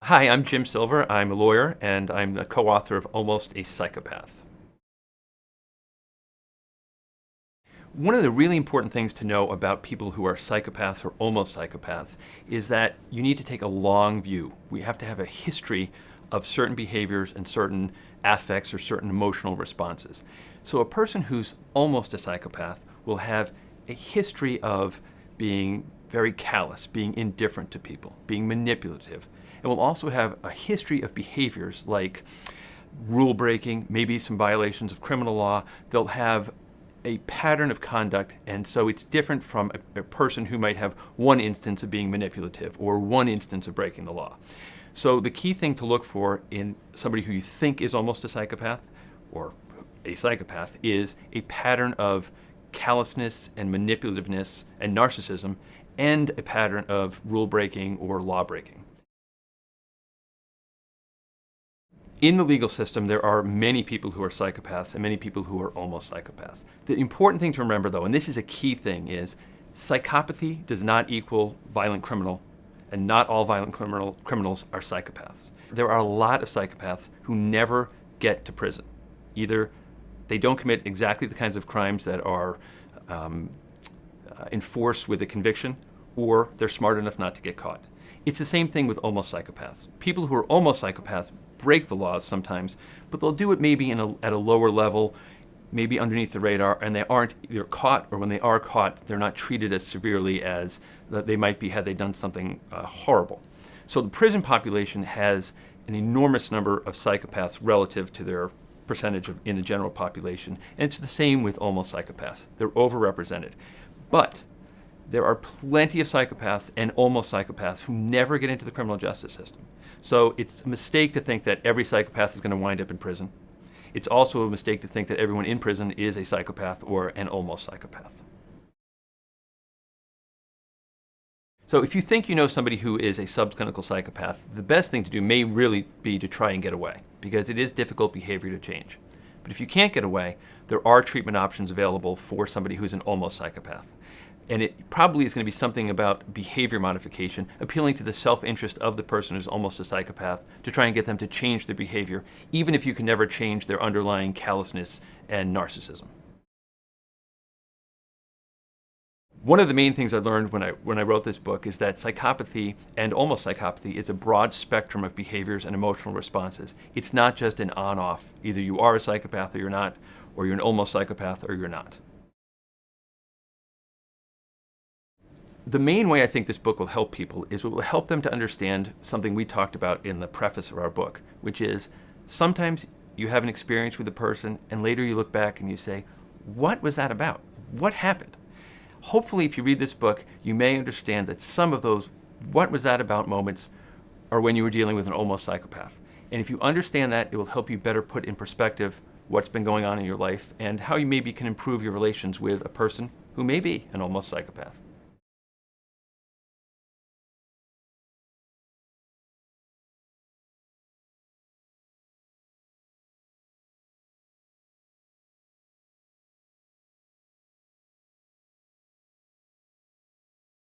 Hi, I'm Jim Silver. I'm a lawyer, and I'm the co-author of Almost a Psychopath. One of the really important things to know about people who are psychopaths or almost psychopaths is that you need to take a long view. We have to have a history of certain behaviors and certain affects or certain emotional responses. So a person who's almost a psychopath will have a history of being very callous, being indifferent to people, being manipulative, and will also have a history of behaviors like rule breaking, maybe some violations of criminal law. They'll have a pattern of conduct, and so it's different from a person who might have one instance of being manipulative or one instance of breaking the law. So the key thing to look for in somebody who you think is almost a psychopath or a psychopath is a pattern of callousness and manipulativeness and narcissism, and a pattern of rule breaking or law breaking. In the legal system, there are many people who are psychopaths and many people who are almost psychopaths. The important thing to remember, though, and this is a key thing, is psychopathy does not equal violent criminal, and not all violent criminals are psychopaths. There are a lot of psychopaths who never get to prison. Either they don't commit exactly the kinds of crimes that are enforced with a conviction, or they're smart enough not to get caught. It's the same thing with almost psychopaths. People who are almost psychopaths break the laws sometimes, but they'll do it maybe at a lower level, maybe underneath the radar, and they aren't either caught, or when they are caught, they're not treated as severely as they might be had they done something horrible. So the prison population has an enormous number of psychopaths relative to their percentage in the general population, and it's the same with almost psychopaths. They're overrepresented. But there are plenty of psychopaths and almost psychopaths who never get into the criminal justice system. So it's a mistake to think that every psychopath is going to wind up in prison. It's also a mistake to think that everyone in prison is a psychopath or an almost psychopath. So if you think you know somebody who is a subclinical psychopath, the best thing to do may really be to try and get away, because it is difficult behavior to change. But if you can't get away, there are treatment options available for somebody who's an almost psychopath. And it probably is going to be something about behavior modification, appealing to the self-interest of the person who's almost a psychopath to try and get them to change their behavior, even if you can never change their underlying callousness and narcissism. One of the main things I learned when I wrote this book is that psychopathy and almost psychopathy is a broad spectrum of behaviors and emotional responses. It's not just an on-off. Either you are a psychopath or you're not, or you're an almost psychopath or you're not. The main way I think this book will help people is it will help them to understand something we talked about in the preface of our book, which is sometimes you have an experience with a person and later you look back and you say, what was that about? What happened? Hopefully, if you read this book, you may understand that some of those what was that about moments are when you were dealing with an almost psychopath. And if you understand that, it will help you better put in perspective what's been going on in your life and how you maybe can improve your relations with a person who may be an almost psychopath.